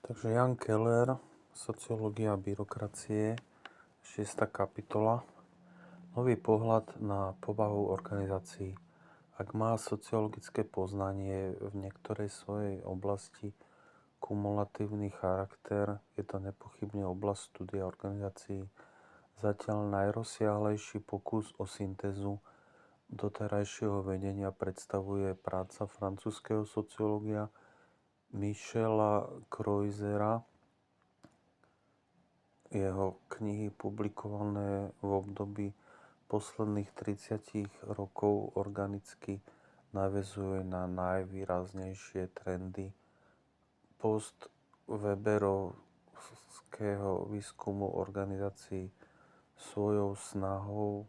Takže Jan Keller, Sociológia byrokracie, 6. kapitola. Nový pohľad na povahu organizácií. Ak má sociologické poznanie v niektorej svojej oblasti kumulatívny charakter, je to nepochybne oblasť štúdia organizácií. Zatiaľ najrozsiahlejší pokus o syntézu doterajšieho vedenia predstavuje práca francúzskeho sociológa Michela Croizera. Jeho knihy publikované v období posledných 30 rokov organicky naväzuje na najvýraznejšie trendy post-weberovského výskumu organizácií. Svojou snahou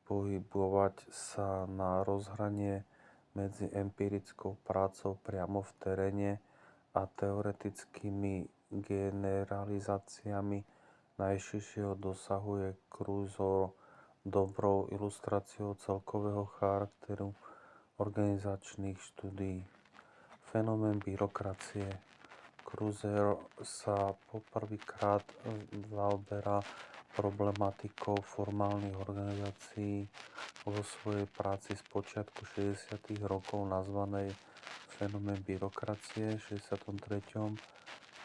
pohybovať sa na rozhranie medzi empirickou prácou priamo v teréne a teoretickými generalizáciami najširšieho dosahuje Croizer dobrou ilustráciou celkového charakteru organizačných štúdií. Fenomén byrokracie. Croizer sa poprvýkrát zaoberá problematikou formálnych organizácií vo svojej práci z počiatku 60. rokov nazvanej Fenomén byrokracie v 63.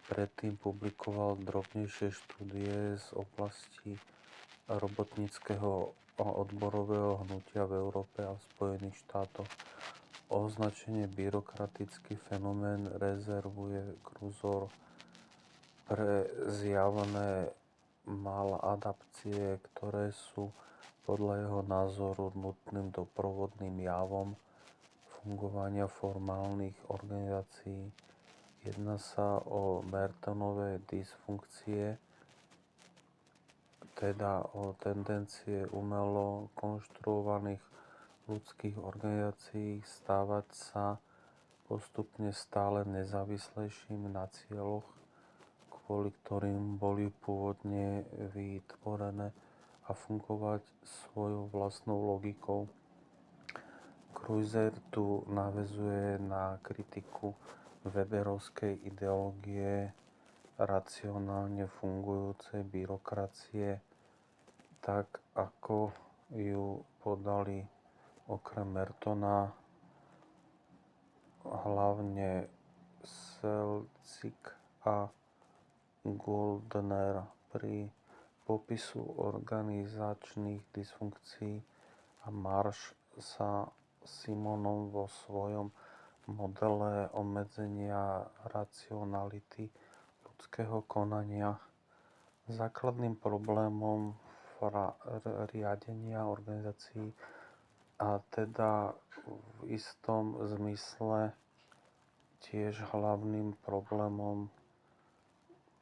Predtým publikoval drobnejšie štúdie z oblasti robotníckeho a odborového hnutia v Európe a v Spojených štátoch. Označenie byrokratický fenomén rezervuje Croizer pre zjavné maladaptácie, ktoré sú podľa jeho názoru nutným doprovodným javom fungovania formálnych organizácií. Jedná sa o Mertonové dysfunkcie, teda o tendencie umelo konštruovaných ľudských organizácií stávať sa postupne stále nezávislejšími na cieľoch, kvôli ktorým boli pôvodne vytvorené, a fungovať svojou vlastnou logikou. Croizer tu naväzuje na kritiku weberovskej ideológie racionálne fungujúcej byrokracie, tak ako ju podali okrem Mertona hlavne Selznick a Goldner pri popisu organizačných dysfunkcií a Marsh sa Simonom vo svojom modele obmedzenia racionality ľudského konania. Základným problémom riadenia organizácií, a teda v istom zmysle tiež hlavným problémom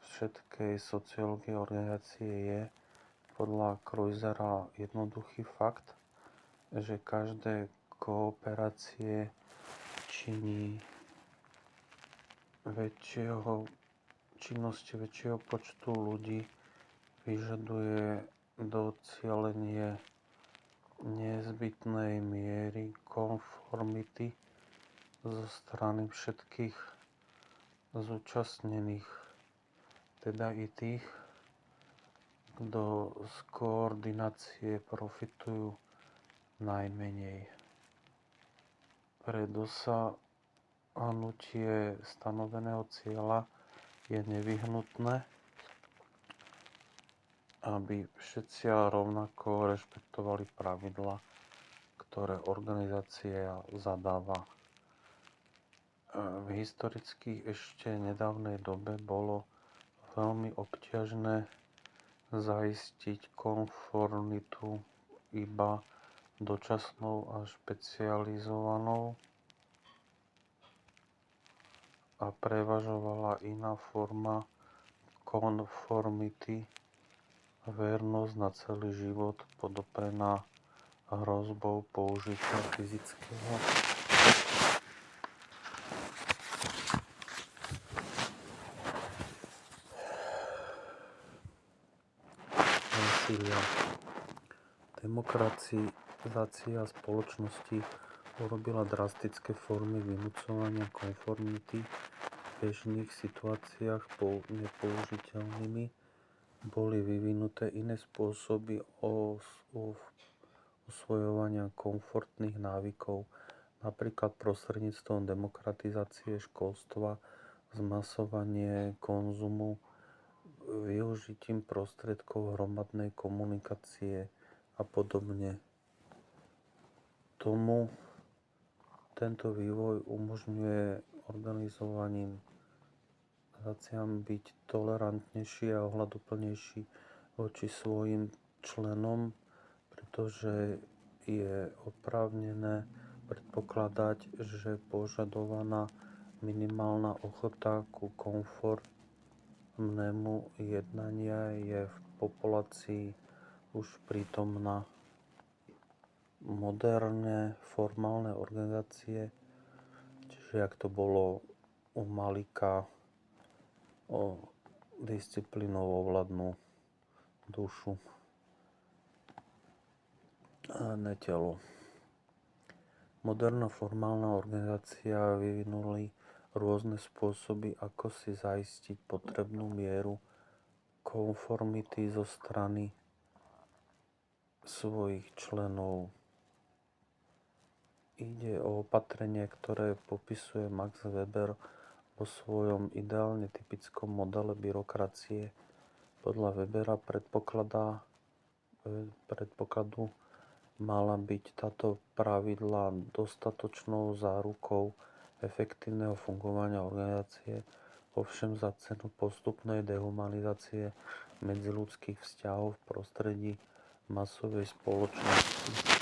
všetkej sociológie organizácie, je podľa Croizera jednoduchý fakt, že každé kooperácie činnosť väčšieho počtu ľudí vyžaduje docielenie nezbytnej miery konformity zo strany všetkých zúčastnených, teda i tých, kto z koordinácie profitujú najmenej. Pre dosiahnutie stanoveného cieľa je nevyhnutné, aby všetci rovnako rešpektovali pravidlá, ktoré organizácia zadáva. V historicky ešte nedávnej dobe bolo veľmi obťažné zaistiť konformitu iba dočasnou a špecializovanou, a prevažovala iná forma konformity, vernosť na celý život, podoprená hrozbou použitia fyzického násilia. Demokratizácia spoločnosti urobila drastické formy vynúcovania konformity bežných situáciách nepoužiteľnými, boli vyvinuté iné spôsoby osvojovania komfortných návykov, napríklad prostredníctvom demokratizácie školstva, zmasovanie konzumu, využitím prostriedkov hromadnej komunikácie a podobne. Tento vývoj umožňuje organizáciám byť tolerantnejší a ohľaduplnejší voči svojim členom, pretože je oprávnené predpokladať, že požadovaná minimálna ochota ku konformnému jednania je v populácii už prítomná. Moderné formálne organizácie, čiže ak to bolo u Malika, disciplínou ovládnu dušu a ne telo. Moderná formálna organizácia vyvinuli rôzne spôsoby, ako si zaistiť potrebnú mieru konformity zo strany svojich členov. Ide o opatrenie, ktoré popisuje Max Weber vo svojom ideálne typickom modele byrokracie. Podľa Webera predpokladu mala byť táto pravidlá dostatočnou zárukou efektívneho fungovania organizácie, ovšem za cenu postupnej dehumanizácie medziľudských vzťahov v prostredí masovej spoločnosti.